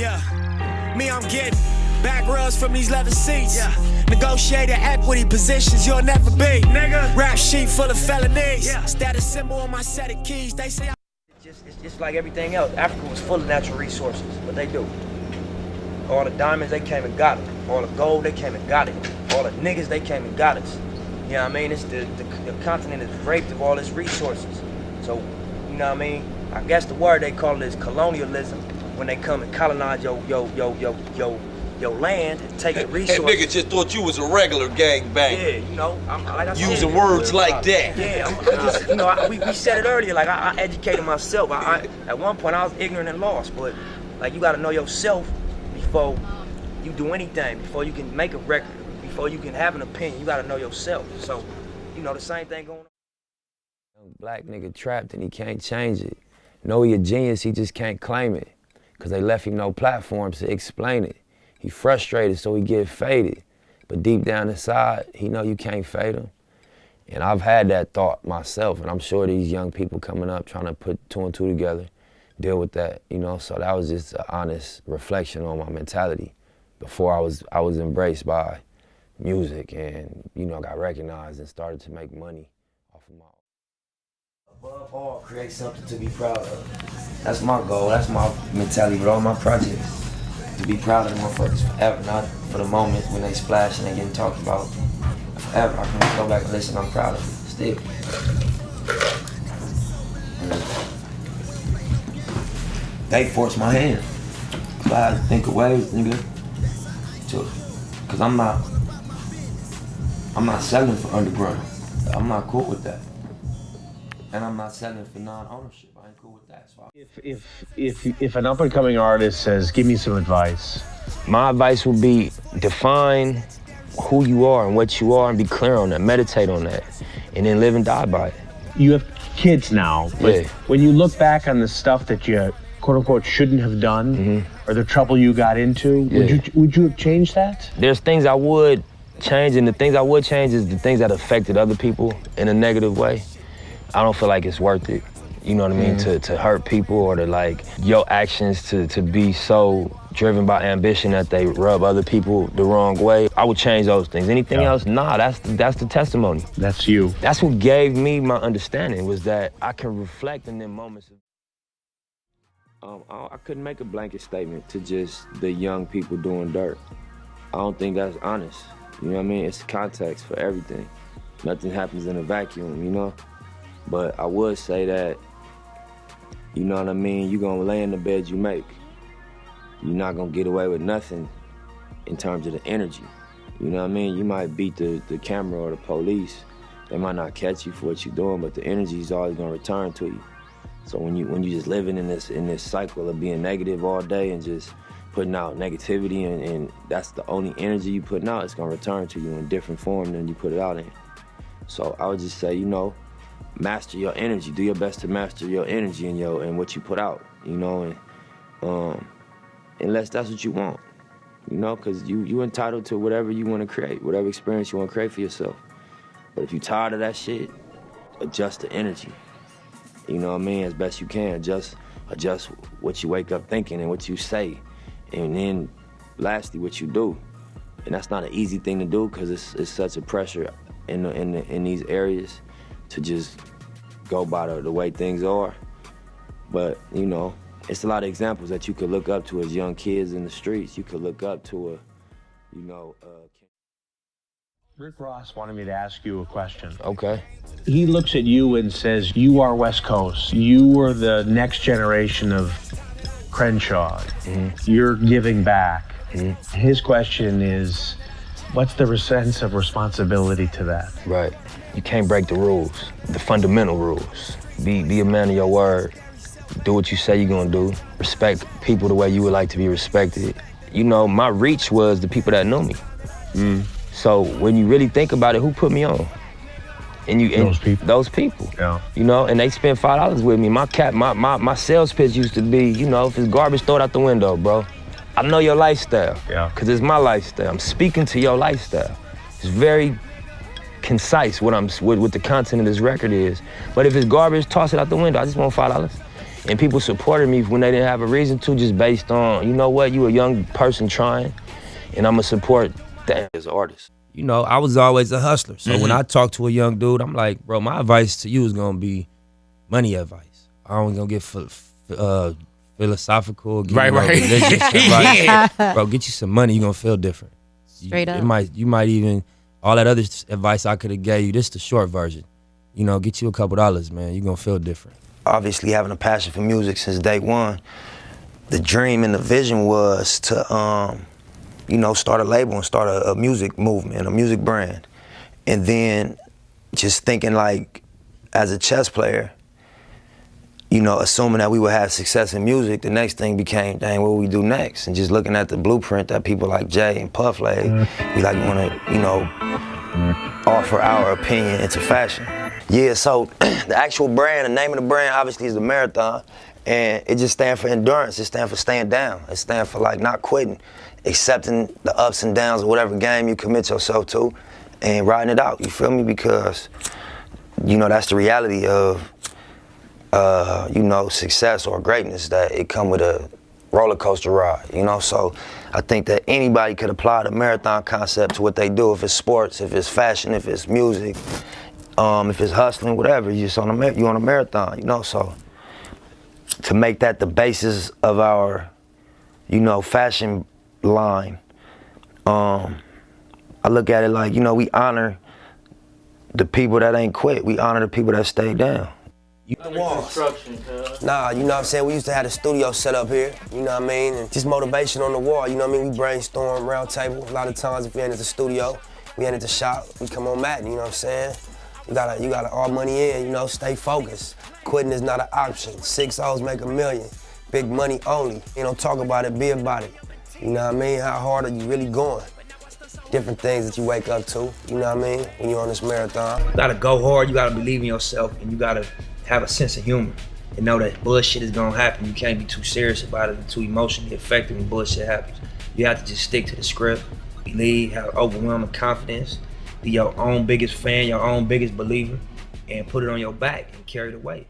Yeah, me, I'm getting back rubs from these leather seats. Yeah. Negotiated equity positions you'll never be. Nigga. Rap sheet full of felonies. Yeah. Status symbol on my set of keys. They say it's like everything else. Africa was full of natural resources. What they do? All the diamonds, they came and got it. All the gold, they came and got it. All the niggas, they came and got us. You know what I mean? It's the continent is raped of all its resources. So, you know what I mean? I guess the word they call it is colonialism. When they come and colonize your land and take the resources. That nigga just thought you was a regular gangbanger. Yeah, you know, like I using said, words like that. Yeah, I'm just, you know, we said it earlier. Like I educated myself. At one point I was ignorant and lost, but like you got to know yourself before you do anything. Before you can make a record, before you can have an opinion, you got to know yourself. So, you know, the same thing going on. Young black nigga trapped and he can't change it. Know he a genius, he just can't claim it. Cause they left him no platforms to explain it. He frustrated, so he get faded. But deep down inside, he know you can't fade him. And I've had that thought myself, and I'm sure these young people coming up trying to put two and two together, deal with that, you know? So that was just an honest reflection on my mentality before I was embraced by music and, you know, got recognized and started to make money off of my own. Above all, create something to be proud of. That's my goal, that's my mentality with all my projects. To be proud of the motherfuckers forever, not for the moment when they splash and they getting talked about. Forever, I can go back and listen, I'm proud of it, still. They forced my hand. So I had to think of ways, nigga, cause I'm not selling for underground. I'm not cool with that. And I'm not selling for non-ownership. I ain't cool with that. So if an up-and-coming artist says, give me some advice. My advice would be define who you are and what you are and be clear on that, meditate on that, and then live and die by it. You have kids now, but when you look back on the stuff that you quote-unquote shouldn't have done, or the trouble you got into, would you have changed that? There's things I would change, and the things I would change is the things that affected other people in a negative way. I don't feel like it's worth it, you know what I mean, to hurt people or to like your actions to be so driven by ambition that they rub other people the wrong way. I would change those things. Anything else, nah, that's the testimony. That's you. That's what gave me my understanding, was that I can reflect in them moments. I couldn't make a blanket statement to just the young people doing dirt. I don't think that's honest. You know what I mean? It's context for everything. Nothing happens in a vacuum, you know? But I would say that, you know what I mean, you're gonna lay in the bed you make. You're not gonna get away with nothing in terms of the energy. You know what I mean? You might beat the camera or the police. They might not catch you for what you're doing, but the energy is always gonna return to you. So when you just living in this cycle of being negative all day and just putting out negativity and that's the only energy you putting out, it's gonna return to you in different form than you put it out in. So I would just say, you know, master your energy. Do your best to master your energy and what you put out, you know, and unless that's what you want, you know, because you entitled to whatever you want to create, whatever experience you want to create for yourself. But if you're tired of that shit, adjust the energy. You know what I mean? As best you can. Adjust what you wake up thinking and what you say, and then lastly what you do. And that's not an easy thing to do because it's such a pressure in these areas to just go by the way things are. But, you know, it's a lot of examples that you could look up to as young kids in the streets. You could look up to Rick Ross wanted me to ask you a question. Okay. He looks at you and says, you are West Coast. You were the next generation of Crenshaw. You're giving back. His question is, what's the sense of responsibility to that? Right. You can't break the rules, the fundamental rules. Be a man of your word. Do what you say you're gonna do. Respect people the way you would like to be respected. You know, my reach was the people that knew me. So when you really think about it, who put me on? Those people. Yeah. You know, and they spent $5 with me. My sales pitch used to be, you know, if it's garbage, throw it out the window, bro. I know your lifestyle. Yeah. Cause it's my lifestyle. I'm speaking to your lifestyle. It's very concise what the content of this record is. But if it's garbage, toss it out the window. I just want $5. And people supported me when they didn't have a reason to, just based on, you know what, you a young person trying, and I'm gonna support that as an artist. You know, I was always a hustler. So when I talk to a young dude, I'm like, bro, my advice to you is gonna be money advice. I don't gonna get philosophical, religious advice. Bro, get you some money, you're gonna feel different. Straight up. You might even, all that other advice I could have gave you, this the short version. You know, get you a couple dollars, man. You're gonna feel different. Obviously, having a passion for music since day one, the dream and the vision was to, you know, start a label and start a music movement, a music brand. And then just thinking like, as a chess player, you know, assuming that we would have success in music, the next thing became, dang, what would we do next? And just looking at the blueprint that people like Jay and Puff laid, we like wanna, you know, offer our opinion into fashion. Yeah, so the actual brand, the name of the brand obviously is the Marathon, and it just stands for endurance, it stands for staying down, it stands for like not quitting, accepting the ups and downs of whatever game you commit yourself to, and riding it out, you feel me? Because, you know, that's the reality of, you know, success or greatness, that it come with a roller coaster ride, you know? So I think that anybody could apply the Marathon concept to what they do, if it's sports, if it's fashion, if it's music, if it's hustling, whatever, you're on a marathon, you know? So to make that the basis of our, you know, fashion line, I look at it like, you know, we honor the people that ain't quit. We honor the people that stayed down. The walls. Nah, you know what I'm saying? We used to have a studio set up here, you know what I mean? And just motivation on the wall, you know what I mean? We brainstorm, round table. A lot of times if we ain't at the studio, we ain't at the shop, we come on Madden, you know what I'm saying? You gotta all money in, you know, stay focused. Quitting is not an option. 6 O's make $1 million. Big money only. You know, talk about it, be about it. You know what I mean? How hard are you really going? Different things that you wake up to, you know what I mean? When you're on this marathon. You gotta go hard, you gotta believe in yourself, and you gotta have a sense of humor and know that bullshit is gonna happen. You can't be too serious about it and too emotionally affected when bullshit happens. You have to just stick to the script, believe, have overwhelming confidence, be your own biggest fan, your own biggest believer, and put it on your back and carry the weight.